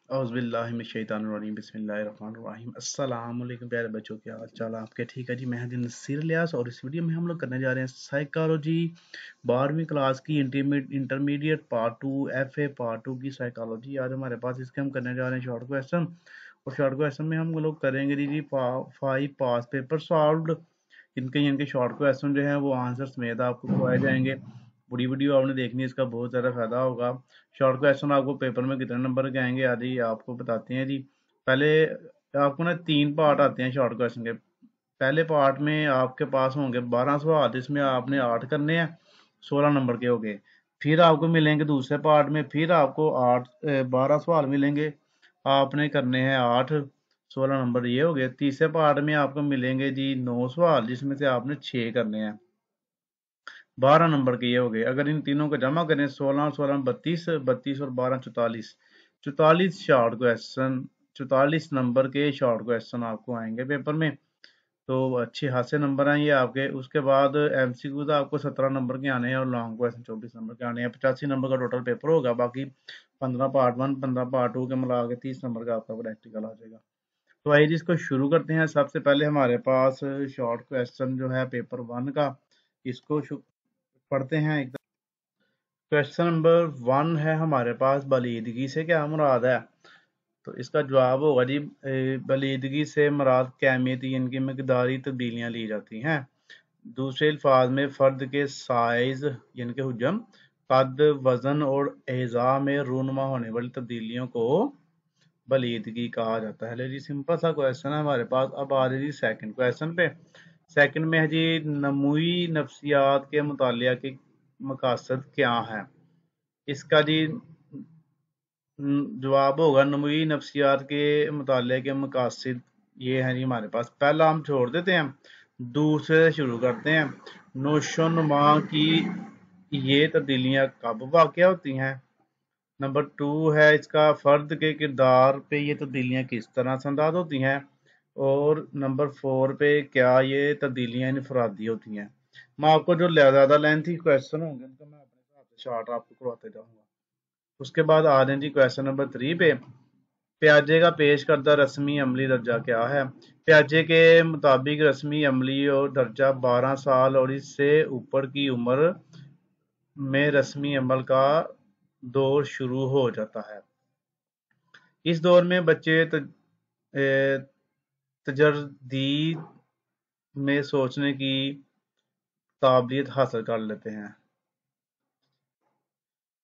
औज़ुबिल्लाहिमिनश्शैतानिर्रजीम बिस्मिल्लाहिर्रहमानिर्रहीम। अस्सलाम वालेकुम प्यारे बच्चों, क्या हाल चाल आपके? ठीक है जी, मैं हूं नसीर इलियास और इस वीडियो में हम लोग करने जा रहे हैं साइकोलॉजी 12वीं क्लास की इंटरमीडिएट पार्ट 2 FA पार्ट 2 की साइकोलॉजी। आज हमारे पास इसके हम करने जा रहे हैं शॉर्ट क्वेश्चन, और शॉर्ट क्वेश्चन में हम लोग करेंगे जी 5 पास पेपर सॉल्व्ड। इनके इनके शॉर्ट क्वेश्चन जो है वो आंसर समेत आपको करवाए जाएंगे। पूरी वीडियो आपने देखनी है, इसका बहुत ज़्यादा फायदा होगा। शॉर्ट क्वेश्चन आपको पेपर में कितने नंबर के आएंगे आदि आपको बताते हैं जी। पहले आपको ना 3 पार्ट आते हैं शॉर्ट क्वेश्चन के। पहले पार्ट में आपके पास होंगे 12 सवाल, जिसमें आपने 8 करने हैं, 16 नंबर के हो गए। फिर आपको मिलेंगे दूसरे पार्ट में, फिर आपको 12 सवाल मिलेंगे, आपने करने हैं 8, 16 नंबर ये हो गए। तीसरे पार्ट में आपको मिलेंगे जी 9 सवाल, जिसमें से आपने 6 करने हैं, 12 नंबर के ये हो गए। अगर इन तीनों को जमा करें 16 16 32, 32 और 12 44, 44 शॉर्ट क्वेश्चन, 44 नंबर के शॉर्ट क्वेश्चन आपको आएंगे पेपर में। तो अच्छे खासे नंबर हैं ये आपके। उसके बाद MCQ आपको 17 नंबर के आने हैं और लॉन्ग क्वेश्चन 24 नंबर के आने हैं। 85 नंबर का टोटल पेपर होगा। बाकी 15 पार्ट 1 15 पार्ट 2 के मिला के 30 नंबर का आपका प्रैक्टिकल आ जाएगा। तो आइए इसको शुरू करते हैं। सबसे पहले हमारे पास शॉर्ट क्वेश्चन जो है पेपर 1 का, इसको पढ़ते हैं एकदम। क्वेश्चन नंबर 1 है हमारे पास, बलीदगी से क्या मुराद है? तो इसका जवाब होगा जी, बलीदगी से मुराद कैमियती इनकी मकदारी तब्दीलियां ली जाती हैं। दूसरे अल्फाज में फ़र्द के साइज यानी कि हुजम, कद, वजन और एज़ा में रूनुमा होने वाली तब्दीलियों को बलीदगी कहा जाता है। जी सिंपल सा क्वेश्चन है हमारे पास। अब आ रही जी सेकंड क्वेश्चन पे। सेकंड में है जी, नमूई नफ्सियात के मुतालिया के मकासद क्या है? इसका जी जवाब होगा, नमूई नफ्सियात के मुताले के मकासद ये हैं जी हमारे पास। पहला हम छोड़ देते हैं, दूसरे से शुरू करते हैं। नोशोनुमा की ये तब्दीलियां कब वाक़या होती हैं? नंबर 2 है इसका, फ़र्द के किरदार पे ये तब्दीलियां किस तरह से अंदाज होती हैं? और नंबर 4 पे, क्या ये तब्दीलियां इनफरादी होती हैं? मैं आपको जो ज़्यादा लेंथी क्वेश्चन होंगे उनको मैं अपने हिसाब से शॉर्ट आपको करवाते जाऊंगा। उसके बाद आ जाए जी क्वेश्चन नंबर 3 पे। प्याजे का पेश करदा रस्मी अमली दर्जा क्या है? प्याजे के मुताबिक रस्मी अमली और दर्जा 12 साल और इससे ऊपर की उम्र में रस्मी अमल का दौर शुरू हो जाता है। इस दौर में बच्चे तजदीद में सोचने की काबिलियत हासिल कर लेते हैं।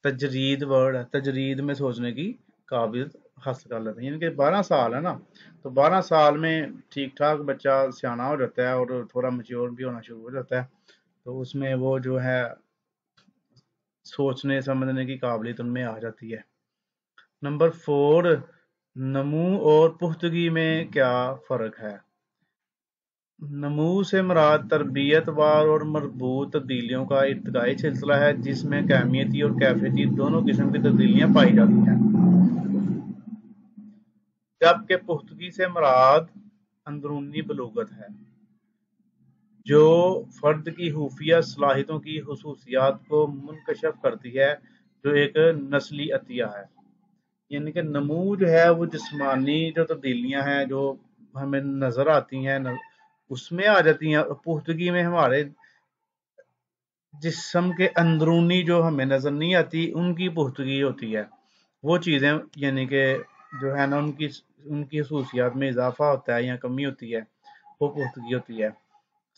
तजरीद वर्ड है, तजरीद में सोचने की काबिलियत हासिल कर लेते हैं, यानी कि 12 साल है ना। तो 12 साल में ठीक ठाक बच्चा सियाना हो जाता है और थोड़ा मैच्योर भी होना शुरू हो जाता है। तो उसमें वो जो है सोचने समझने की काबिलियत उनमें आ जाती है। नंबर 4, नमू और पुख्तगी में क्या फ़र्क है? नमू से मुराद तरबियतवार और मरबूत तब्दीलियों का इर्तिकाई सिलसिला है, जिसमें कैमियती और कैफियती दोनों किस्म की तब्दीलियां पाई जाती हैं। जबकि पुख्तगी से मुराद अंदरूनी बलूगत है, जो फर्द की खुफिया सलाहियतों की खुसूसियात को मुनकशफ करती है, जो एक नस्ली अतिया है। यानी कि नमू जो है वो जिस्मानी जो तब्दीलियां हैं जो हमें नजर आती हैं उसमें आ जाती हैं। पुख्तगी में हमारे जिस्म के अंदरूनी जो हमें नजर नहीं आती उनकी पुख्तगी होती है। वो चीजें यानी कि जो है ना उनकी उनकी खसूसियात में इजाफा होता है या कमी होती है, वो पुख्तगी होती है।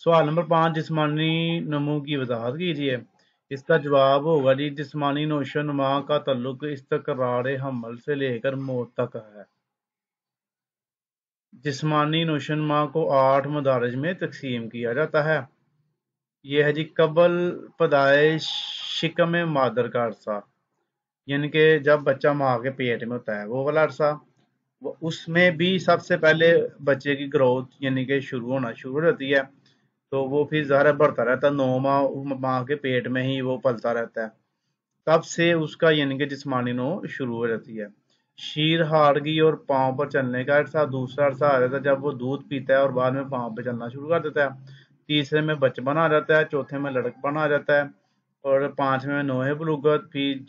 सवाल नंबर 5, जिस्मानी नमू की वजाहत कीजिए। इसका जवाब होगा जी, जिस्मानी नोशो नुमा का तल्लुक इस्तकरार हमल से लेकर मौत तक है। जिस्मानी नोशो नुमा को 8 मदारज में तकसीम किया जाता है। यह है जी, कबल पैदाइश शिकम मादर का अरसा, यानी कि जब बच्चा माँ के पेट में होता है वो वाला अरसा, उसमें भी सबसे पहले बच्चे की ग्रोथ यानी कि शुरू होना शुरू हो जाती है। तो वो फिर ज़ाहिर बढ़ता रहता है, 9 माह माँ के पेट में ही वो पलता रहता है। तब से उसका यानी कि जिस्मानी नो शुरू हो जाती है। शीर हाड़गी और पाँव पर चलने का अरसा, दूसरा अरसा आ जाता है जब वो दूध पीता है और बाद में पाँव पर चलना शुरू कर देता है। तीसरे में बचपन आ जाता है, चौथे में लड़कपन आ जाता है, और 5वें में नोहे बलूगत, फिर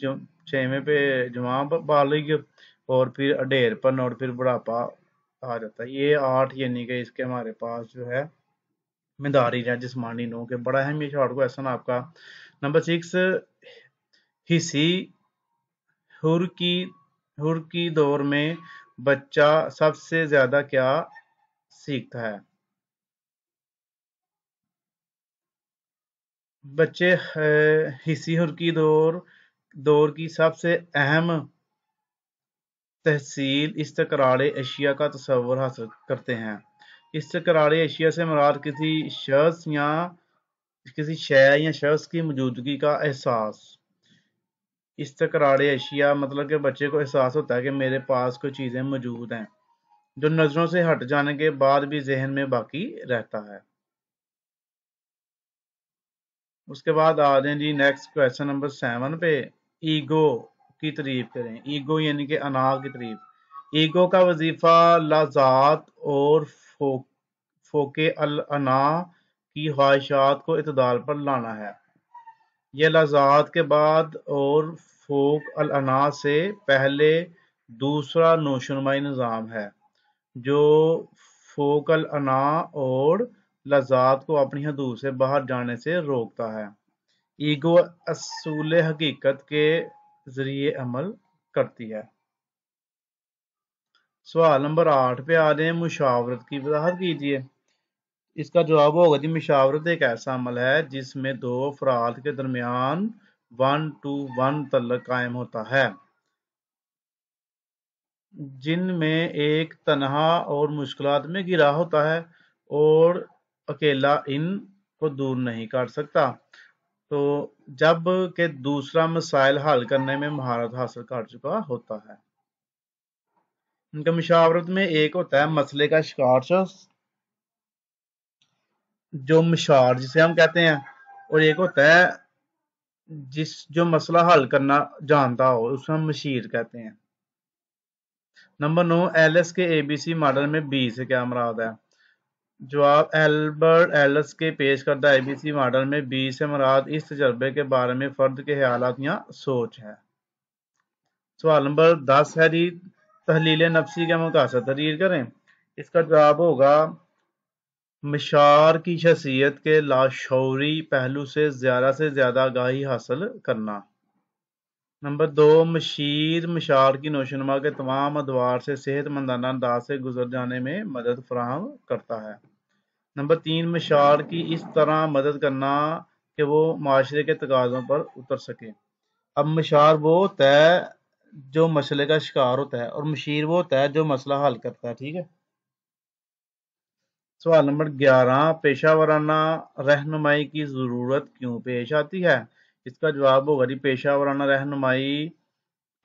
6वें पे जवान बालिग, और फिर अडेरपन और फिर बुढ़ापा आ जाता है। ये 8 यानी कि इसके हमारे पास जो है मिदारी या जिस्मानी नो के बड़ा अहम ये शॉर्ट क्वेश्चन आपका। नंबर 6, हिस्सी हुर की दौर में बच्चा सबसे ज्यादा क्या सीखता है? बच्चे हिस्सी हुर की दौर की सबसे अहम तहसील इस्तकरार अशिया का तस्वुर हासिल करते हैं। इस्तकरार अशिया से मुराद किसी शय या शख्स की मौजूदगी का एहसास। इस्तकरार अशिया मतलब कि बच्चे को एहसास होता है कि मेरे पास कोई चीजें मौजूद हैं, जो नजरों से हट जाने के बाद भी जहन में बाकी रहता है। उसके बाद आ जाए जी नेक्स्ट क्वेश्चन नंबर 7 पे। ईगो की तारीफ करें। ईगो यानी कि अना की तारीफ। ईगो का वजीफा लाजात और फोके अल अना की ख्वाहिशात को इतदाल पर लाना है। यह लाजात के बाद और फोक अल अना से पहले दूसरा नोशनुमाई निज़ाम है जो फोक अल अना और लजात को अपनी हदूद से बाहर जाने से रोकता है। ईगो असूल हकीकत के जरिए अमल करती है। सवाल नंबर 8 पे आ जाए, मुशावरत की वजाहत कीजिए। इसका जवाब होगा जी, मुशावरत एक ऐसा अमल है जिसमें दो अफराद के दरमियान 1-to-1 तल्लुक कायम होता है, जिनमें एक तन्हा और मुश्किलात में घिरा होता है और अकेला इन को दूर नहीं कर सकता, तो जब के दूसरा मसाइल हल करने में महारत हासिल कर चुका होता है। इनका मुशावरत में एक होता है मसले का शिकार शख्स, जो मुशार जिसे हम कहते हैं, और एक होता है जो मसला हल करना जानता हो, उसे हम मशीर कहते हैं। नंबर 9, एलएस के एबीसी मॉडल में बी से क्या मुराद है? जवाब, एल्बर्ट एलएस के पेश करदा एबीसी मॉडल में बी से मुराद इस तजर्बे के बारे में फर्द के ख्यालात या सोच है। सवाल नंबर 10 है जी, तहलील नफसी के मकासद तहरीर करें। इसका जवाब होगा, मिशार की शख्सियत के लाशऊरी पहलू से ज्यादा आगाही हासिल करना। नंबर 2, मिशार की नौशनुमा के तमाम अदवार से सेहतमंदाना अंदाज से गुजर जाने में मदद फराहम करता है। नंबर 3, मिशार की इस तरह मदद करना कि वो माशरे के तकाज़ों पर उतर सके। अब मिशार वो होता है जो मसले का शिकार होता है और मशीर वो होता है जो मसला हल करता है। ठीक है। सवाल नंबर 11, पेशा वराना रहनुमाई की जरूरत क्यों पेश आती है? इसका जवाब होगा जी, पेशा वराना रहनुमाई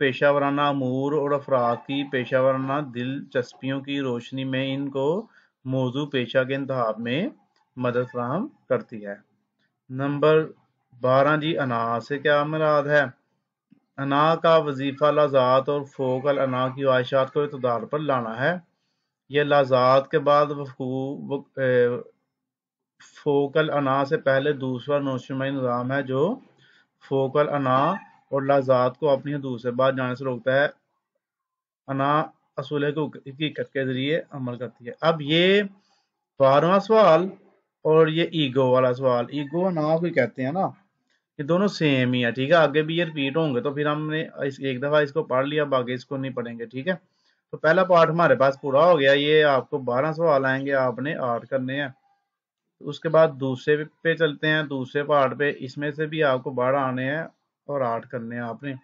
पेशा वराना अमूर और अफराद की पेशा वराना दिलचस्पियों की रोशनी में इनको मौजू पेशा के इंतखाब में मदद फराहम करती है। नंबर 12 जी, अना से क्या मुराद है? अना का वजीफा लाजात और फोकल अना की ख्वाहिशात को इतदार पर लाना है। यह लाजात के बाद फोकल अना से पहले दूसरा नौशनुमाई निज़ाम है जो फोकल अना और लाजात को अपनी हदूद से बाहर जाने से रोकता है। अना असूल हकीकत के जरिए अमल करती है। अब ये 12वां सवाल और ये ईगो वाला सवाल, ईगो अना को कहते हैं ना, ये दोनों सेम ही है। ठीक है, आगे भी ये रिपीट होंगे तो फिर हमने एक दफा इसको पढ़ लिया, आगे इसको नहीं पढ़ेंगे। ठीक है, तो पहला पार्ट हमारे पास पूरा हो गया। ये आपको 12 सवाल आएंगे, आपने 8 करने हैं। उसके बाद दूसरे पे चलते हैं, दूसरे पार्ट पे, इसमें से भी आपको 12 आने हैं और 8 करने हैं आपने।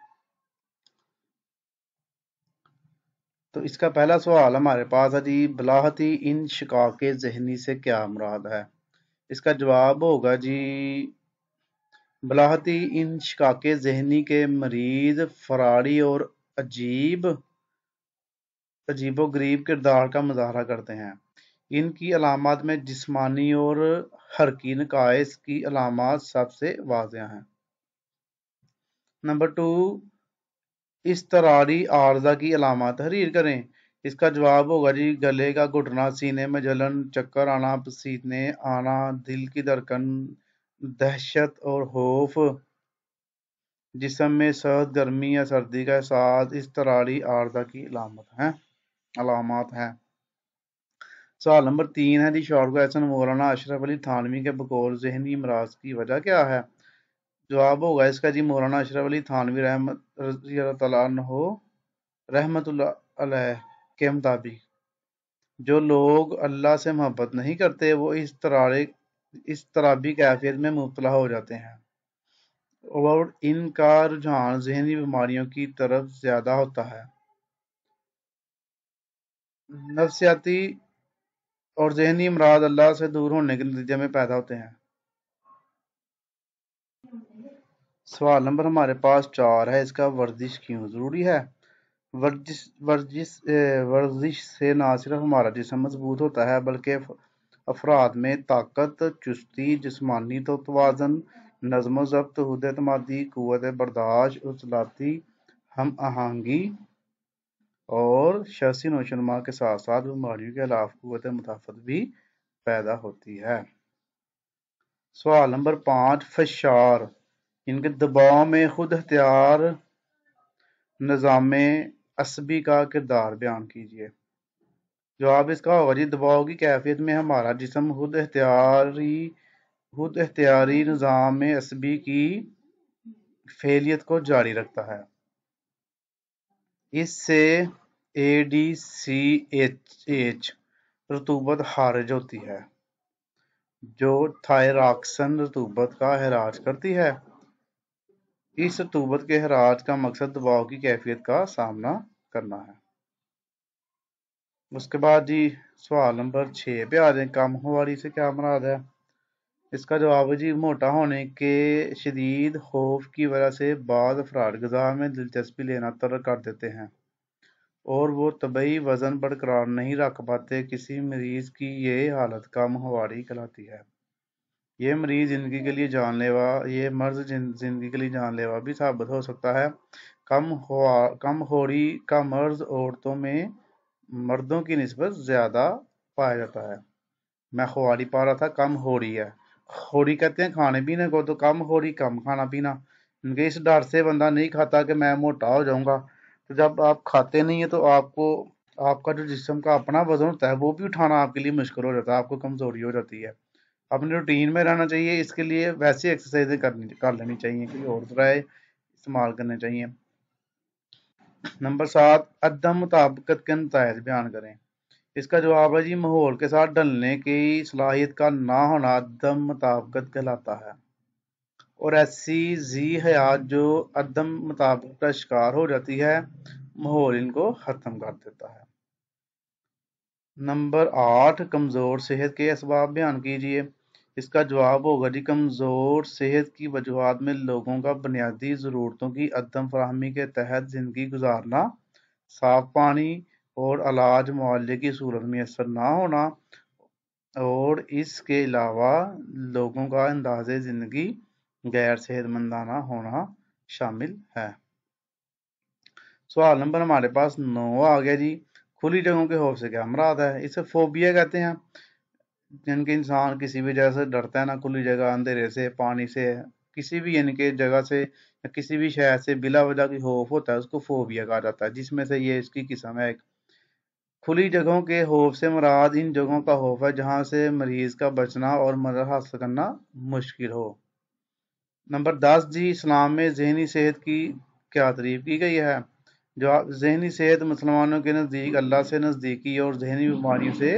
तो इसका पहला सवाल हमारे पास है जी, बलाहती इन शिकाके ज़हनी से क्या मुराद है? इसका जवाब होगा जी, बलाहती इन शिकाके ज़हनी के मरीज फरारी और अजीबो-गरीब किरदार का मुजाहरा करते हैं। इनकी अलामात में जिस्मानी और हरकी नकाइस की अलामात सबसे वाज़ेह हैं। नंबर 2, इज़्तिरारी आर्ज़ा की अलामात तहरीर करें। इसका जवाब होगा जी, गले का घुटना, सीने में जलन, चक्कर आना, पसीने आना, दिल की धड़कन, दहशत और खौफ, जिस्म में सर्द, गर्मी या सर्दी का एहसास इज़्तिरारी आर्ज़ा की अलामात हैं। सवाल नंबर 3 है जी, शॉर्ट क्वेश्चन, मौलाना अशरफ अली थानवी के बकौल ज़हनी अमराज की वजह क्या है? जवाब होगा इसका जी, मौलाना अशरफ अली थानवी रहमत रज़ी अल्लाह तआला अन्हो रहमतुल्लाह अलैह के मुताबिक जो लोग अल्लाह से मोहब्बत नहीं करते वो इज़्तिराबी कैफियत में मुब्तला हो जाते हैं और इनका रुझान ज़हनी बीमारियों की तरफ ज़्यादा होता है। नफ्सियाती और ज़हनी अमराज अल्लाह से दूर होने के नतीजे में पैदा होते हैं। सवाल नंबर हमारे पास 4 है, इसका वर्जिश क्यों ज़रूरी है? वर्जिश वर्जिश वर्जिश से ना सिर्फ हमारा जिस्म मजबूत होता है बल्कि अफराद में ताकत, चुस्ती, जिस्मानी तवाज़ुन, नज़्म व ज़ब्त, खुद-एतमादी, क़ुव्वत बर्दाश्त, उज़लाती हम आहंगी और शख़सी नशोनुमा के साथ साथ बीमारियों के खिलाफ क़ुव्वत मुदाफ़अत भी पैदा होती है। सवाल नंबर 5, फ़शार इनके दबाव में खुद इख्तियार निज़ामे असबी का किरदार बयान कीजिए। जवाब इसका होगा जी, दबाव की कैफियत में हमारा जिस्म खुद इख्तियारी निज़ाम असबी की फ़ेलियत को जारी रखता है। इससे ADCH रतूबत खारिज होती है जो थायरॉक्सिन रतूबत का अखराज करती है। इस रतूबत के अखराज का मकसद दबाव की कैफियत का सामना करना है। उसके बाद जी सवाल नंबर 6 पे आ जाए, कम खुमारी से क्या मुराद है? इसका जवाब है जी, मोटा होने के शदीद खौफ की वजह से बाद अफराद ग़िज़ा में दिलचस्पी लेना तर्क कर देते हैं और वो तबई वज़न बरकरार नहीं रख पाते। किसी मरीज़ की ये हालत कम खुमारी कहलाती है। ये मर्ज़ ज़िंदगी के लिए जानलेवा भी साबित हो सकता है। कमखोरी का मर्ज़ औरतों में मर्दों की निस्बत ज़्यादा पाया जाता है। मैं खुमारी पा रहा था, कम हो रही है। खोरी कहते हैं खाने पीने को, तो कम खोरी कम खाना पीना। इनके इस डर से बंदा नहीं खाता कि मैं मोटा हो जाऊंगा। तो जब आप खाते नहीं है तो आपको आपका जो जिस्म का अपना वजन होता है वो भी उठाना आपके लिए मुश्किल हो जाता है, आपको कमजोरी हो जाती है। अपने रूटीन में रहना चाहिए, इसके लिए वैसी एक्सरसाइजें कर लेनी चाहिए, कोई और तरह इस्तेमाल करने चाहिए। नंबर 7, अदम मुताबिकत के नतायज बयान करें। इसका जवाब है जी, माहौल के साथ ढलने की सलाहियत का ना होना अदम मुताबिकत कहलाता है और ऐसी जी हयात जो अदम मुताबिकत का शिकार हो जाती है माहौल इनको खत्म कर देता है। नंबर 8, कमज़ोर सेहत के असबाब बयान कीजिए। इसका जवाब होगा जी, कमज़ोर सेहत की वजूहात में लोगों का बुनियादी ज़रूरतों की अदम फराहमी के तहत ज़िंदगी गुजारना, साफ पानी और इलाज मुआवजे की सूरत मैसर ना होना और इसके अलावा लोगों का अंदाज़े ज़िंदगी गैर सेहतमंदाना होना शामिल है। सवाल नंबर हमारे पास 9 आ गया जी, खुली जगहों के खौफ से क्या मुराद है? इसे फोबिया कहते हैं, जिनके इंसान किसी भी जगह से डरता है ना, खुली जगह, अंधेरे से, पानी से, किसी भी यानी कि जगह से या किसी भी शहर से बिला वजह की खौफ होता है, उसको फोबिया कहा जाता है, जिसमें से ये इसकी किस्म है। एक खुली जगहों के खौफ से मुराद इन जगहों का खौफ है जहां से मरीज का बचना और मदद हासिल करना मुश्किल हो। नंबर 10 जी, इस्लाम में ज़हनी सेहत की क्या तारीफ की गई है? जवाब, ज़हनी सेहत मुसलमानों के नज़दीक अल्लाह से नज़दीकी और ज़हनी बीमारियों से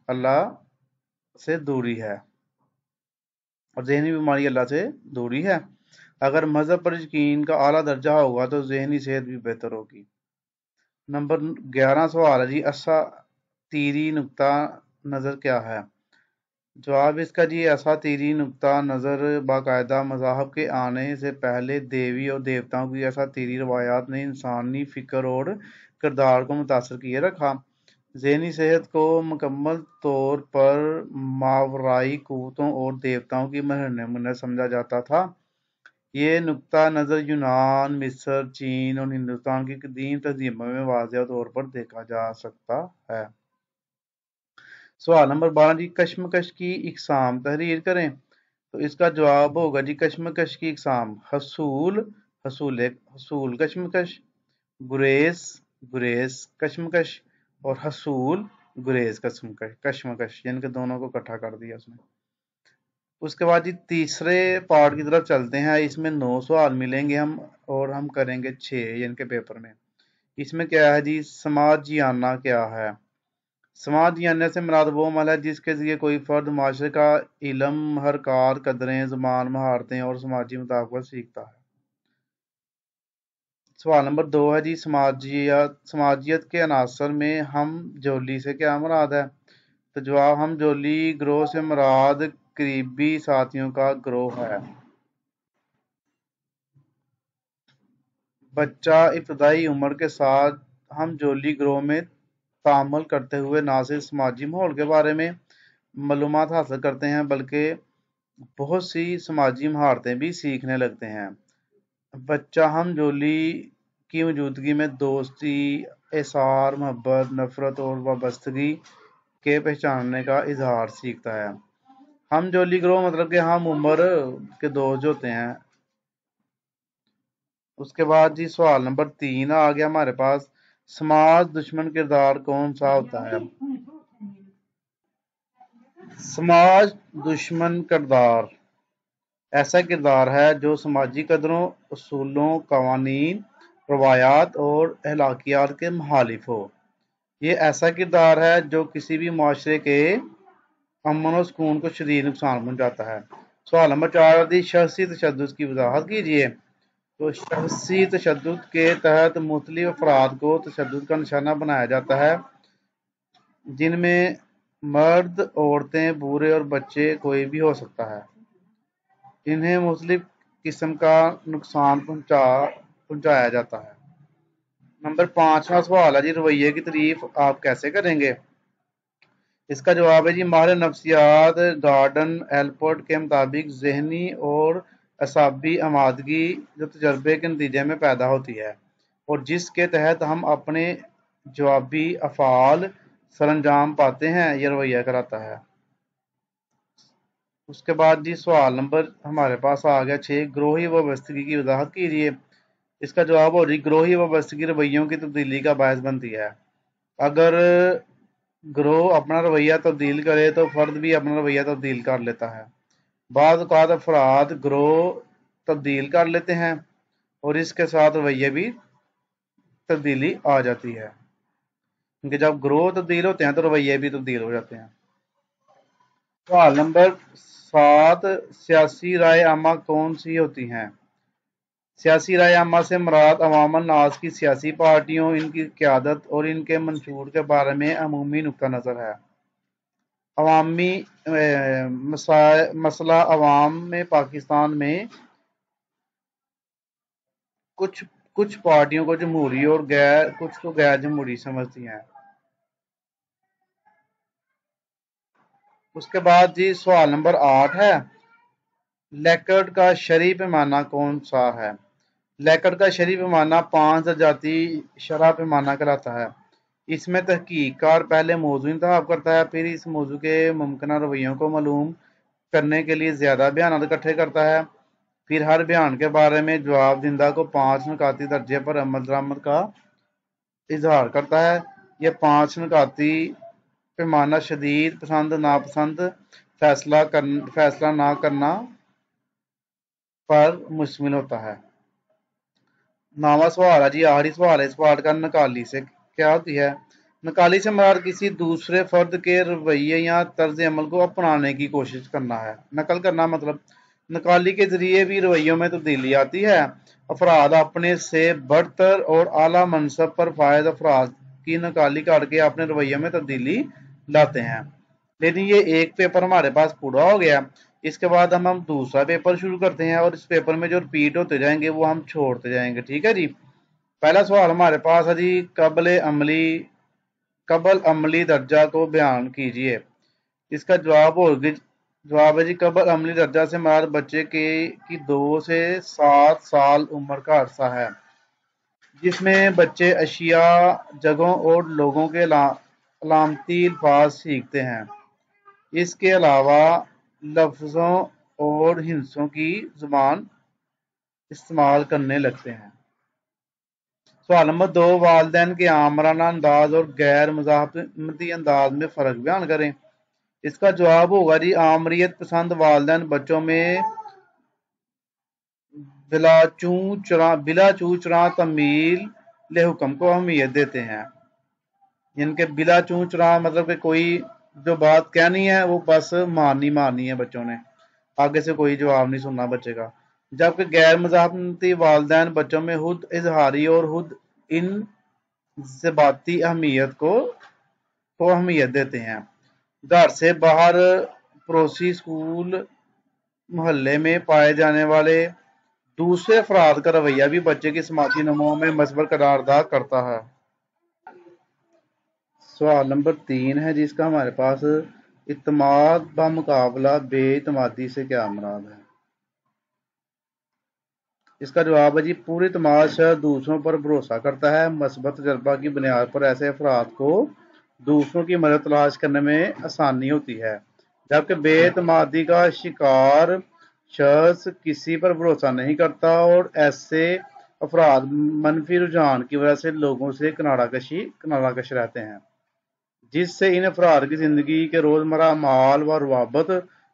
अल्लाह से दूरी है और ज़हनी बीमारी अल्लाह से दूरी है। अगर मज़हब पर यकीन का आला दर्जा होगा तो ज़हनी सेहत भी बेहतर होगी। नंबर 11 सवाल है जी, असातीरी नुक्ता नज़र क्या है? जवाब इसका जी, असातीरी नुक्ता नज़र बाकायदा मज़ाहब के आने से पहले देवी और देवताओं की असातीरी रवायात ने इंसानी फ़िक्र और किरदार को मुतासर किए रखा। ज़हनी सेहत को मुकम्मल तौर पर मावराई क़ुव्वतों और देवताओं की मिन्नत समझा जाता था। ये नुक्ता नज़र यूनान, मिस्र, चीन और हिंदुस्तान की कदीम तहज़ीबों में वाज़ेह तौर पर देखा जा सकता है। सवाल नंबर 12 जी, कशमकश की इक़साम तहरीर करें। तो इसका जवाब होगा जी, कशमकश की इक़साम हसूल, حصول کشمکش، گریز گریز کشمکش، اور حصول گریز کشمکش، یعنی کہ دونوں کو اکٹھا کر دیا اس نے۔ اس کے بعد جی تیسرے پارٹ کی طرف چلتے ہیں، اس میں 9 سوال ملیں گے ہم، اور ہم کریں گے 6 یعنی کہ پیپر میں۔ اس میں کیا ہے جی، سماجیانہ کیا ہے؟ سماجیانہ سے مراد وہ عمل ہے جس کے ذریعے کوئی فرد معاشرے کا علم، حرکات، قدریں، زبان، مہارتیں اور سماجی مطابقت سیکھتا ہے۔ سوال نمبر 2 ہے جی، سماجیت کے عناصر میں ہم جولی سے کیا مراد ہے؟ تو جواب، ہم جولی گروہ سے مراد قریبی ساتھیوں کا گروہ ہے۔ بچہ ابتدائی عمر کے ساتھ ہم جولی گروہ میں تعامل کرتے ہوئے نہ صرف سماجی ماحول کے بارے میں معلومات حاصل کرتے ہیں بلکہ بہت سی سماجی مہارتیں بھی سیکھنے لگتے ہیں۔ بچہ ہم جولی کی موجودگی میں دوستی، احسار، محبت، نفرت اور وابستگی کے پہچاننے کا اظہار سیکھتا ہے۔ ہم جولی گروہ مطلب کہ ہم عمر کے دوست جو ہوتے ہیں۔ اس کے بعد جی سوال نمبر 3 آ گیا ہمارے پاس، سماج دشمن کردار کون سا ہوتا ہے؟ سماج دشمن کردار ایسا کردار ہے جو سماجی قدروں، اصولوں، قوانین، روایات اور اخلاقیات کے مخالف ہو۔ یہ ایسا کردار ہے جو کسی بھی معاشرے کے امن و سکون کو شدید نقصان پہنچاتا ہے۔ سوال نمبر 4 دی، شخصی تشدد کی وضاحت کیجیے۔ تو شخصی تشدد کے تحت مختلف افراد کو تشدد کا نشانہ بنایا جاتا ہے، جن میں مرد، عورتیں، بوڑھے اور بچے کوئی بھی ہو سکتا ہے۔ انہیں مختلف قسم کا نقصان پہنچایا جاتا ہے۔ نمبر 5واں سوال ہے جی، رویے کی تعریف آپ کیسے کریں گے؟ اس کا جواب ہے جی، ماہر نفسیات گارڈن ایلپورٹ کے مطابق ذہنی اور اعصابی آمادگی جو تجربے کے نتیجے میں پیدا ہوتی ہے اور جس کے تحت ہم اپنے جوابی افعال سر انجام پاتے ہیں، یہ رویہ کراتا ہے۔ اس کے بعد جی سوال نمبر ہمارے پاس آ گیا 6، گروہی وابستگی کی وضاحت کیجیے۔ اس کا جواب ہو جی، گروہی وابستگی رویوں کی تبدیلی کا باعث بنتی ہے۔ اگر گروہ اپنا رویہ تبدیل کرے تو فرد بھی اپنا رویہ تبدیل کر لیتا ہے۔ بعض اوقات افراد گروہ تبدیل کر لیتے ہیں اور اس کے ساتھ رویے بھی تبدیلی آ جاتی ہے، کیونکہ جب گروہ تبدیل ہوتے ہیں تو رویے بھی تبدیل ہو جاتے ہیں۔ سوال نمبر 7، سیاسی رائے عامہ کون سی ہوتی ہیں؟ سیاسی رائے عامہ سے مراد عوام الناس کی سیاسی پارٹیوں، ان کی قیادت اور ان کے منشور کے بارے میں عمومی نقطہ نظر ہے۔ عوامی مسئلہ عوام میں پاکستان میں کچھ پارٹیوں کو جمہوری اور کچھ کو غیر جمہوری سمجھتی ہیں۔ اس کے بعد جی سوال نمبر 8 ہے، لیکرٹ کا شرعی پیمانہ کون سا ہے؟ لیکرٹ کا شرعی پیمانہ 5 درجاتی شرح پیمانہ کہلاتا ہے۔ اس میں تحقیق کار پہلے موضوع انتخاب کرتا ہے، پھر اس موضوع کے ممکنہ رویوں کو معلوم کرنے کے لیے زیادہ بیانات اکٹھے کرتا ہے، پھر ہر بیان کے بارے میں جواب دہندہ کو 5 نکاتی درجے پر عمل درآمد کا اظہار کرتا ہے۔ یہ 5 نکاتی پیمانہ شدید پسند، ناپسند، فیصلہ نہ کرنا پر مشتمل ہوتا ہے۔ 9واں سوال ہے جی، آخری سوال ہے اس پارٹ کا، نکالی سے کیا ہوتی ہے؟ نکالی سے مراد کسی دوسرے فرد کے رویے یا طرز عمل کو اپنانے کی کوشش کرنا ہے۔ نقل کرنا مطلب، نکالی کے ذریعے بھی رویوں میں تبدیلی آتی ہے۔ افراد اپنے سے برتر اور اعلیٰ منصب پر فائز افراد کی نکالی کر کے اپنے رویوں میں تبدیلی لاتے ہیں۔ لیکن یہ ایک پیپر ہمارے پاس پورا ہو گیا، اس کے بعد ہم دوسرا پیپر شروع کرتے ہیں اور اس پیپر میں جو ریپیٹ ہوتے جائیں گے وہ ہم چھوڑتے جائیں گے، ٹھیک ہے جی۔ پہلا سوال ہمارے پاس ہے جی، قبل عملی درجہ کو بیان کیجیے۔ اس کا جواب ہے جی، قبل عملی درجہ سے مراد بچے کی 2 سے 7 سال عمر کا عرصہ ہے، جس میں بچے اشیاء، جگہوں اور لوگوں کے علامتی الفاظ سیکھتے ہیں۔ اس کے علاوہ لفظوں اور ہندسوں کی زبان इस्तेमाल करने लगते हैं। सवाल नंबर 2, वालिदैन के आमराना अंदाज और गैर मज़ाहमती अंदाज में फ़र्क बयान करें। इसका जवाब होगा जी, आमरीत पसंद वालिदैन बच्चों में बिला चू चरा तमील ले हुक्म को अहमियत देते हैं। इनके बिला चू चरा मतलब कि कोई जो बात कहनी है वो बस मारनी है बच्चों ने, आगे से कोई जवाब नहीं सुनना बच्चे का। जबकि गैर मज़ाहमती वालिदैन बच्चों में खुद इजहारी और खुद इन ज़बाती अहमियत को अहमियत देते हैं। घर से बाहर, पड़ोसी, स्कूल, मोहल्ले में पाए जाने वाले दूसरे अफराद का रवैया भी बच्चे की समाजी नमो में मस्बत किरदार अदा करता है। सवाल नंबर 3 है जिसका हमारे पास, इत्माद बमुकाबला बेइतमादी से क्या मुराद है। इसका जवाब है जी, पूरी इत्माद शख्स दूसरों पर भरोसा करता है। मस्बत तजर्बा की बुनियाद पर ऐसे अफराद को दूसरों की मदद तलाश करने में आसानी होती है, जबकि बेइतमादी का शिकार शख्स किसी पर भरोसा नहीं करता और ऐसे अफराद मनफी रुझान की वजह से लोगों से किनाराकश रहते हैं, जिससे इन अफराद की जिंदगी के रोजमर्रा माल व रवाबत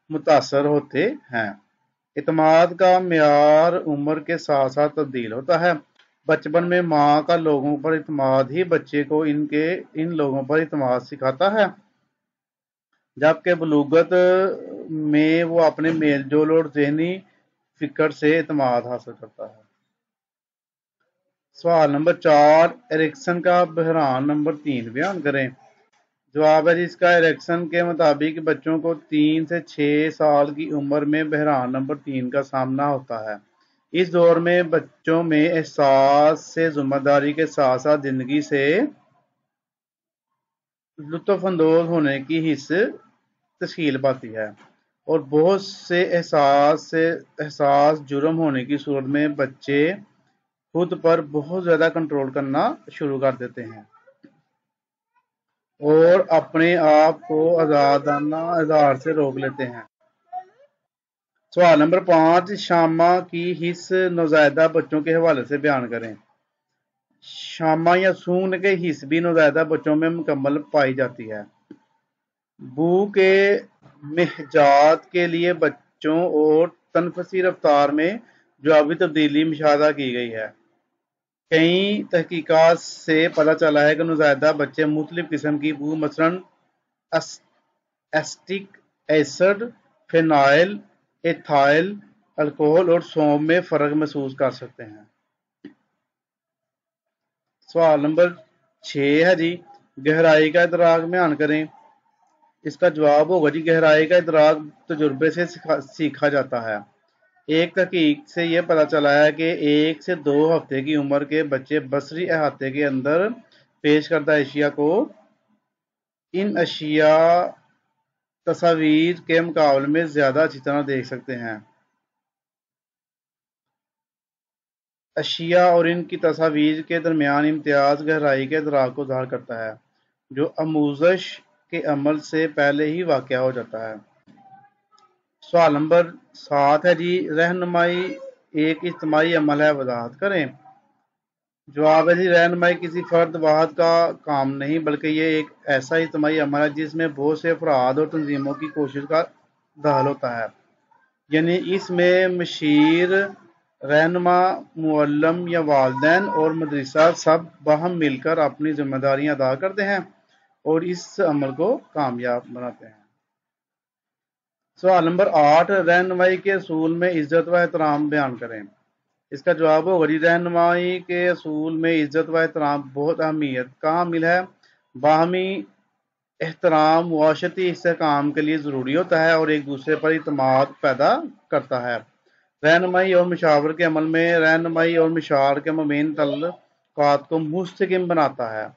मुतासर होते हैं। इत्माद का मेयार उम्र के साथ साथ तब्दील होता है। बचपन में माँ का लोगों पर इत्माद ही बच्चे को इन लोगों पर इत्माद सिखाता है, जबकि बलूगत में वो अपने मेलजोल और ज़हनी फिक्र से इत्माद हासिल करता है। सवाल नंबर 4, एरिक्सन का बहरान नंबर 3 बयान करें। जवाब है जिसका, एरिक्सन के मुताबिक बच्चों को 3 से 6 साल की उम्र में बहरान नंबर 3 का सामना होता है। इस दौर में बच्चों में एहसास से जिम्मेदारी के साथ साथ जिंदगी से लुत्फ अंदोज होने की हिस्स तश्कील पाती है और बहुत से एहसास जुर्म होने की सूरत में बच्चे खुद पर बहुत ज्यादा कंट्रोल करना शुरू कर देते हैं और अपने आप को आजादाना आधार से रोक लेते हैं। सवाल नंबर 5, शामा की हिस्स नौज़ायदा बच्चों के हवाले से बयान करें। शामा या सूंघने के हिस्स भी नौज़ायदा बच्चों में मुकम्मल पाई जाती है। बू के महजात के लिए बच्चों और तनफसी रफ्तार में जवाबी तब्दीली मुशाहदा की गई है। कई तहकीकात से पता चला है कि नौज़ायदा बच्चे मुख्तलिफ किस्म की बू मसलन acetic acid, phenyl, ethyl alcohol और सौंफ में फर्क महसूस कर सकते हैं। सवाल नंबर 6 है जी, गहराई का इदराक बयान करें। इसका जवाब होगा जी, गहराई का इदराक तजुर्बे से सीखा जाता है। एक तहकीक से यह पता चला है कि 1 से 2 हफ्ते की उम्र के बच्चे बसरी अहाते के अंदर पेश करदा अशिया को इन अशिया तस्वीर के मुकाबले में ज्यादा अच्छी तरह देख सकते हैं। अशिया और इनकी तस्वीर के दरमियान इम्तियाज गहराई के इदराक को ज़ाहिर करता है, जो आमूज़श के अमल से पहले ही वाक़या हो जाता है। सवाल नंबर 7 है जी, रहनुमाई एक इज्तिमाई अमल है, वजाहत करें। जवाब है जी, रहनुमाई किसी फर्द वाहद का काम नहीं बल्कि ये एक ऐसा इज्तिमाई अमल है जिसमें बहुत से अफराद और तंजीमों की कोशिश का दखल होता है। यानी इसमें मशीर, रहनुमा, मुअल्लिम या वालिदैन और मदरसा सब बाहम मिलकर अपनी जिम्मेदारियां अदा करते हैं और इस अमल को कामयाब बनाते हैं। सवाल नंबर 8, रहनुमाई के असूल में इज्जत व एहतराम बयान करें। इसका जवाब होगा जी, रहनुमाई के असूल में इज्जत व एहतराम बहुत अहमियत का हामिल है। बाहमी एहतराम मुआशरती इस्तेहकाम के लिए ज़रूरी होता है और एक दूसरे पर इत्मीनान पैदा करता है। रहनुमाई और मशावर के अमल में रहनुमाई और मशार के मबैन तल्लुकात को मुस्तहकम बनाता है।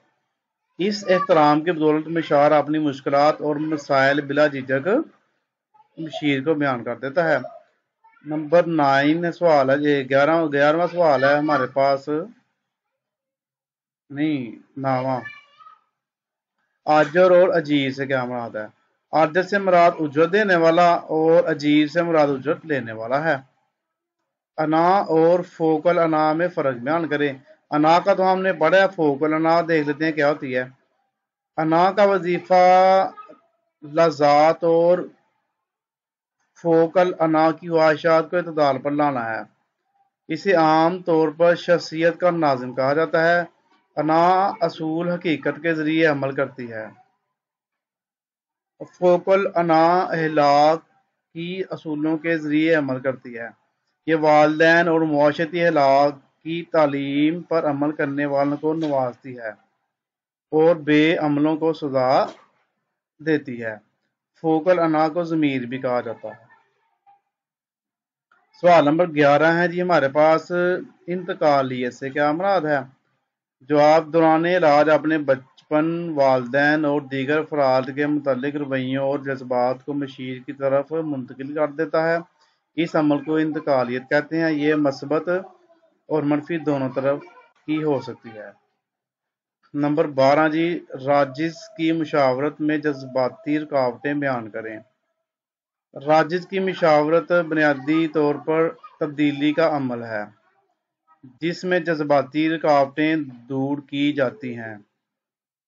इस एहतराम की बदौलत मशार अपनी मुश्किलात और मसाइल बिला झिझक मशीर को बयान कर देता है। नंबर 9 सवाल है, 11वां सवाल है हमारे पास, नहीं 9वां, आजर और अजीर से क्या मुराद है। आजर से मुराद उजरत देने वाला और अजीर से मुराद उजरत लेने वाला है। انا اور فوکل انا میں فرق بیان کریں۔ انا کا تو ہم نے پڑھا ہے، فوکل انا دیکھ لیتے ہیں کیا ہوتی ہے۔ انا کا وظیفہ لذات اور فوکل انا کی خواہشات کو اعتدال پر لانا ہے۔ اسے عام طور پر شخصیت کا ناظم کہا جاتا ہے۔ انا اصول حقیقت کے ذریعے عمل کرتی ہے۔ فوکل انا اخلاق کی اصولوں کے ذریعے عمل کرتی ہے۔ یہ والدین اور معاشرتی اخلاق کی تعلیم پر عمل کرنے والوں کو نوازتی ہے اور بے عملوں کو سزا دیتی ہے۔ فوکل انا کو ضمیر بھی کہا جاتا ہے۔ سوال نمبر 11 ہے جی ہمارے پاس، انتقالیت سے کیا مراد ہے؟ جواب، دوران علاج اپنے بچپن والدین اور دیگر افراد کے متعلق رویوں اور جذبات کو مشیر کی طرف منتقل کر دیتا ہے۔ اس عمل کو انتقالیت کہتے ہیں۔ یہ مثبت اور منفی دونوں طرف کی ہو سکتی ہے۔ نمبر 12 جی، راجز کی مشاورت میں جذباتی رکاوٹیں بیان کریں۔ راجز کی مشاورت بنیادی طور پر تبدیلی کا عمل ہے جس میں جذباتی رکاوٹیں دور کی جاتی ہیں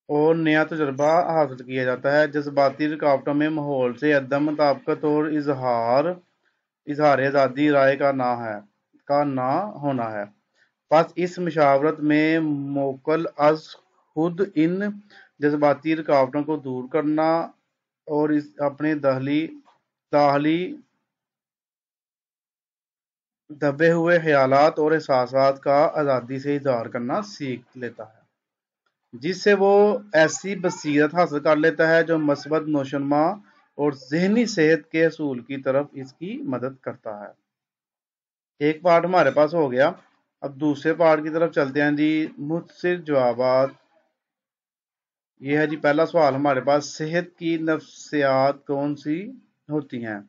اور نیا تجربہ حاصل کیا جاتا ہے۔ جذباتی رکاوٹوں میں ماحول سے عدم مطابقت اور اظہار آزادی رائے کا نہ ہونا ہے۔ پس اس مشاورت میں موکل از خود ان جذباتی رکاوٹوں کو دور کرنا اور اپنے داخلی دبے ہوئے خیالات اور احساسات کا آزادی سے اظہار کرنا سیکھ لیتا ہے، جس سے وہ ایسی بصیرت حاصل کر لیتا ہے جو مثبت نوشنما اور ذہنی صحت کے حصول کی طرف اس کی مدد کرتا ہے۔ ایک پارٹ ہمارے پاس ہو گیا، اب دوسرے پارٹ کی طرف چلتے ہیں جی۔ مختصر جوابات، یہ ہے جی پہلا سوال ہمارے پاس، صحت کی نفسیات کون سی ہوتی ہیں؟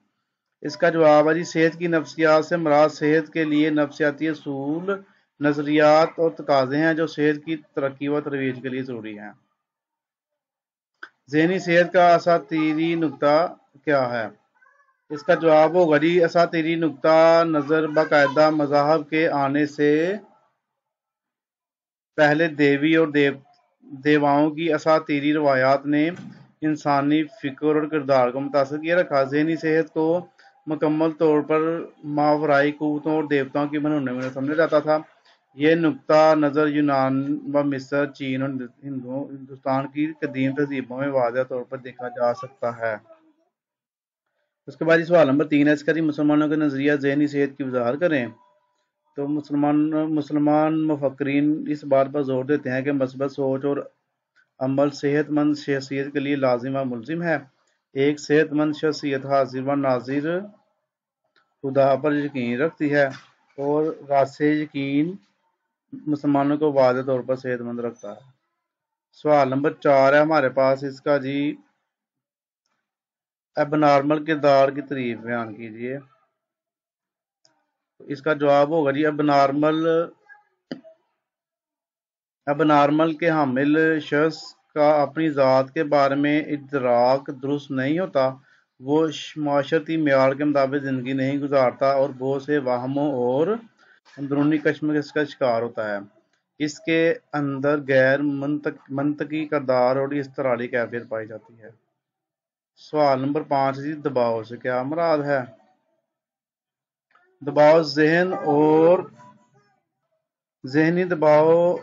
اس کا جواب ہے جی، صحت کی نفسیات سے مراد صحت کے لیے نفسیاتی اصول، نظریات اور تقاضے ہیں جو صحت کی ترقی و ترویج کے لیے ضروری ہیں۔ ذہنی صحت کا اساطیری نقطہ کیا ہے؟ اس کا جواب ہوگا جی، اساطیری نقطہ نظر باقاعدہ مذاہب کے آنے سے پہلے دیوی اور دیواؤں کی اساطیری روایات نے انسانی فکر اور کردار کو متاثر کیے رکھا۔ ذہنی صحت کو مکمل طور پر ماورائی قوتوں اور دیوتاؤں کی بنانے میں سمجھا جاتا تھا۔ یہ نقطہ نظر یونان و مصر، چین اور ہندوستان کی قدیم تہذیبوں میں واضح طور پر دیکھا جا سکتا ہے۔ اس کے بعد سوال نمبر 3 ہے، اس کا مسلمانوں کے نظریہ ذہنی صحت کی وضاحت کریں۔ تو مسلمان مفکرین اس بات پر زور دیتے ہیں کہ مثبت سوچ اور عمل صحت مند شخصیت کے لیے لازم و ملزم ہے۔ ایک صحت مند شخصیت حاضر و ناظر خدا پر یقین رکھتی ہے اور راس یقین مسلمانوں کو واضح طور پر صحت مند رکھتا ہے۔ سوال نمبر 4 ہے ہمارے پاس، اس کا جی اب نارمل کردار کی تعریف بیان کیجیے۔ اس کا جواب ہوگا جی، اب نارمل کے حامل شخص کا اپنی ذات کے بارے میں ادراک درست نہیں ہوتا، وہ معاشرتی معیار کے مطابق زندگی نہیں گزارتا اور بہت سے وہموں اور اندرونی کشمکش کا شکار ہوتا ہے۔ اس کے اندر غیر منطقی کردار اور اضطراری کیفیت پائی جاتی ہے۔ سوال نمبر 5 جی، دباؤ سے کیا مراد ہے؟ دباؤ ذہن اور ذہنی دباؤ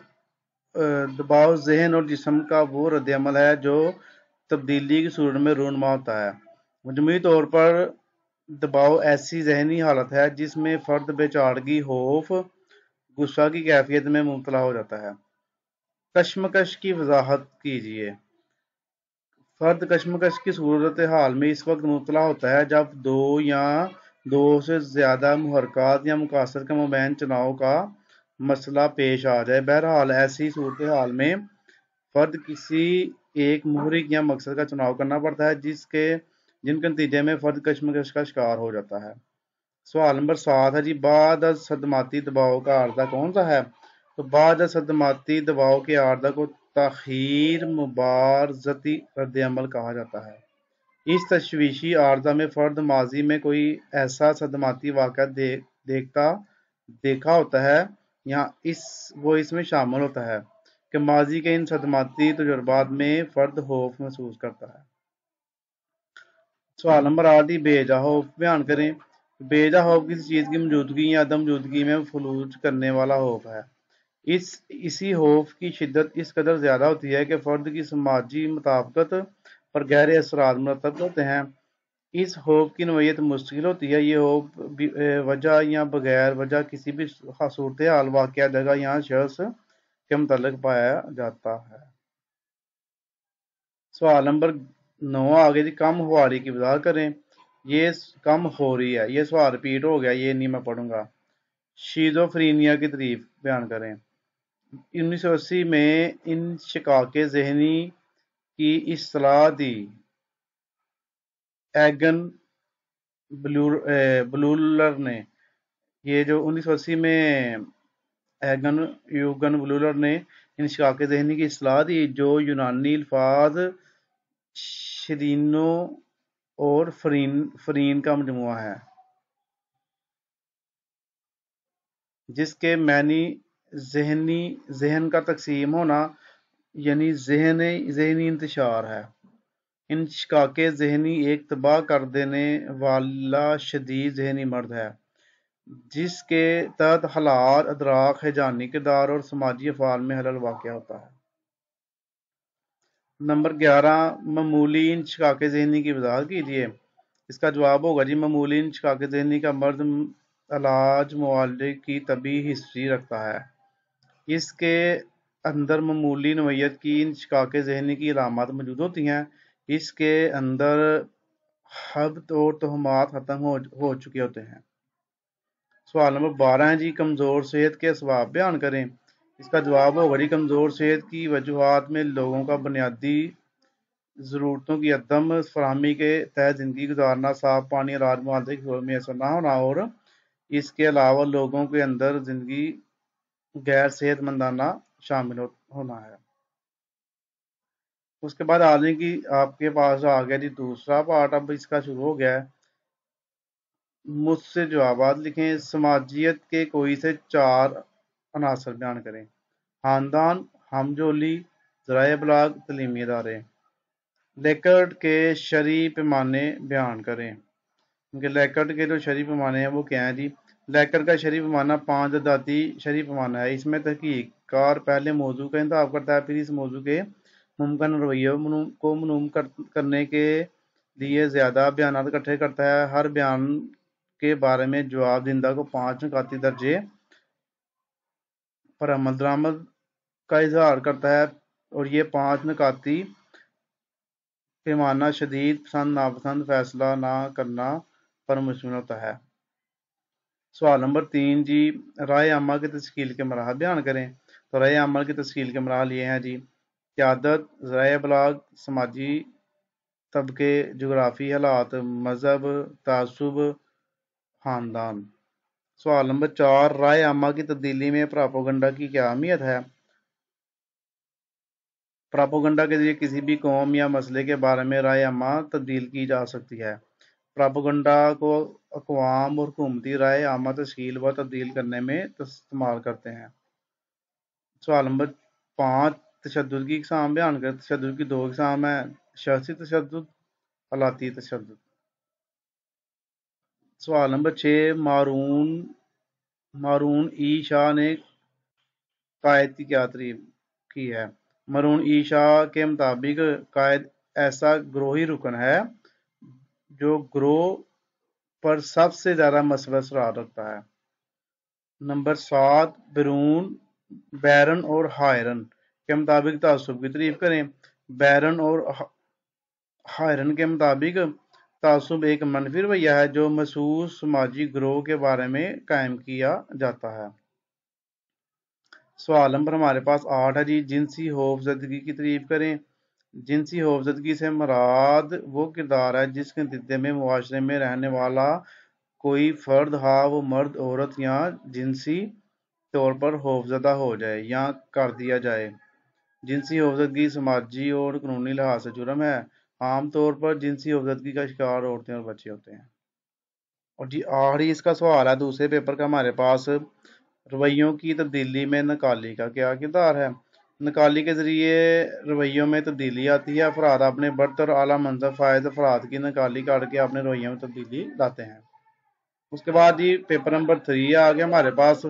ذہن اور جسم کا وہ رد عمل ہے جو تبدیلی کی صورت میں رونما ہوتا ہے۔ مجموعی طور پر دباؤ ایسی ذہنی حالت ہے جس میں فرد بے چارگی، خوف، غصہ کی کیفیت میں مبتلا ہو جاتا ہے۔ کشمکش کی وضاحت کیجیے۔ فرد کشمکش کی صورت حال میں اس وقت مبتلا ہوتا ہے جب دو یا دو سے زیادہ محرکات یا مقاصد کے مابین چناؤ کا مسئلہ پیش آ جائے۔ بہرحال ایسی صورتحال میں فرد کسی ایک محرک یا مقصد کا چناؤ کرنا پڑتا ہے جن کے نتیجے میں فرد کشمکش کا شکار ہو جاتا ہے۔ سوال نمبر 7 ہے جی، بعد از صدماتی دباؤ کا عارضہ کون سا ہے؟ تو بعد از صدماتی دباؤ کے عارضہ کو تاخیر مبارزتی رد عمل کہا جاتا ہے۔ اس تشویشی عارضہ میں فرد ماضی میں کوئی ایسا صدماتی واقعہ دیکھتا دیکھا ہوتا ہے، یہاں اس میں شامل ہوتا ہے کہ ماضی کے ان صدماتی تجربات میں فرد خوف محسوس کرتا ہے۔ سوال نمبر 8 بے وجہ خوف بیان کریں۔ بے وجہ خوف کسی چیز کی موجودگی یا عدم موجودگی میں فلوج کرنے والا خوف ہے۔ اسی خوف کی شدت اس قدر زیادہ ہوتی ہے کہ فرد کی سماجی مطابقت پر گہرے اثرات مرتب ہوتے ہیں۔ اس خوف کی نوعیت مستقل ہوتی ہے۔ یہ خوف وجہ یا بغیر وجہ کسی بھی صورتحال، واقعہ، جگہ یا شخص کے متعلق پایا جاتا ہے۔ سوال نمبر 9 آگے جی کم خواری کی وضاحت کریں۔ یہ کم خوری ہے، یہ سوال ریپیٹ ہو گیا، یہ نہیں میں پڑھوں گا۔ شیزوفرینیا کی تعریف بیان کریں۔ 1980 میں انشقاق ذہنی کی اصطلاح دی۔ ایگن بلولر نے یہ جو 1980 میں یوگن بلولر نے انشقاق ذہنی کی اصطلاح دی، جو یونانی الفاظ شرینو اور فرین کا مجموعہ ہے، جس کے معنی ذہن کا تقسیم ہونا یعنی ذہنی انتشار ہے۔ انشقاق ذہنی ایک تباہ کر دینے والا شدید ذہنی مرض ہے، جس کے تحت حالات، ادراک، ہیجانی کردار اور سماجی افعال میں خلل واقع ہوتا ہے۔ نمبر 11 معمولی انشقاق ذہنی کی وضاحت کیجیے۔ اس کا جواب ہوگا جی معمولی انشقاق ذہنی کا مرض علاج معالجے کی طبی ہسٹری رکھتا ہے۔ اس کے اندر معمولی نوعیت کی انشقاق ذہنی کی علامات موجود ہوتی ہیں۔ اس کے اندر حبط اور توہمات ختم ہو چکے ہوتے ہیں۔ سوال نمبر 12 ہے جی کمزور صحت کے اسباب بیان کریں۔ اس کا جواب ہوگا جی کمزور صحت کی وجوہات میں لوگوں کا بنیادی ضرورتوں کی عدم فراہمی کے تحت زندگی گزارنا، صاف پانی، علاج معالجے کی صورت میں میسر نہ ہونا، اور اس کے علاوہ لوگوں کے اندر زندگی غیر صحت مندانہ شامل ہونا ہے۔ اس کے بعد آنے کی آپ کے پاس آ گیا جی دوسرا پارٹ، اب اس کا شروع ہو گیا ہے۔ مجھ سے جوابات لکھیں۔ سماجیت کے کوئی سے 4 عناصر بیان کریں۔ خاندان، ہم جولی، ذرائع ابلاغ، تعلیمی ادارے۔ لیکرٹ کے شرعی پیمانے بیان کریں۔ لیکرٹ کے جو شرعی پیمانے ہیں وہ کیا ہیں جی؟ لیکرٹ کا شرعی پیمانہ 5 عددی شرعی پیمانہ ہے۔ اس میں تحقیق کار پہلے موضوع کا انتخاب کرتا ہے، پھر اس موضوع کے ممکن رویوں کو معلوم کرنے کے لیے زیادہ بیانات اکٹھے کرتا ہے۔ ہر بیان کے بارے میں جواب دہندہ کو 5 نکاتی درجے پر عمل درآمد کا اظہار کرتا ہے، اور یہ 5 نکاتی پیمانہ شدید پسند ناپسند فیصلہ نہ کرنا پر مشتمل ہوتا ہے۔ سوال نمبر 3 جی رائے عامہ کی تشکیل کے مراحل بیان کریں۔ تو رائے عامہ کی تشکیل کے مراحل یہ ہیں جی قیادت، ذرائع ابلاغ، سماجی طبقے، جغرافی حالات، مذہب، تعصب، خاندان۔ سوال نمبر 4 رائے عامہ کی تبدیلی میں پراپوگنڈا کی کیا اہمیت ہے؟ پراپوگنڈا کے ذریعے کسی بھی قوم یا مسئلے کے بارے میں رائے عامہ تبدیل کی جا سکتی ہے۔ پراپوگنڈا کو اقوام اور حکومتی رائے عامہ تشکیل و تبدیل کرنے میں استعمال کرتے ہیں۔ سوال نمبر 5 تشدد کی اقسام بیان کریں۔ تشدد کی 2 اقسام ہیں، شخصی تشدد، حالاتی تشدد۔ سوال نمبر 6 مارون ای شاہ نے قائد کی کیا تعریف کی ہے؟ مارون ای شاہ کے مطابق قائد ایسا گروہی رکن ہے جو گروہ پر سب سے زیادہ مثبت اثرات رکھتا ہے۔ نمبر 7 بیرن اور ہائرن کے مطابق تعصب کی تعریف کریں۔ بیرن اور ہائرن کے مطابق تعصب ایک منفی رویہ ہے جو مخصوص سماجی گروہ کے بارے میں قائم کیا جاتا ہے۔ سوال نمبر ہمارے پاس 8 ہے جی جنسی خوف زدگی کی تعریف کریں۔ جنسی خوف زدگی سے مراد وہ کردار ہے جس کے نتیجے میں معاشرے میں رہنے والا کوئی فرد، ہاں وہ مرد، عورت یا جنسی طور پر خوفزدہ ہو جائے یا کر دیا جائے۔ جنسی خوفزدگی سماجی اور قانونی لحاظ سے جرم ہے۔ عام طور پر جنسی خوفزدگی کا شکار عورتیں اور بچے ہوتے ہیں۔ اور جی آخری اس کا سوال ہے دوسرے پیپر کا ہمارے پاس، رویوں کی تبدیلی میں نقالی کا کیا کردار ہے؟ نقالی کے ذریعے رویوں میں تبدیلی آتی ہے، افراد اپنے برتر اور اعلیٰ منصب فائز افراد کی نقالی کر کے اپنے رویوں میں تبدیلی لاتے ہیں۔ اس کے بعد جی پیپر نمبر 3 آ گیا ہمارے پاس،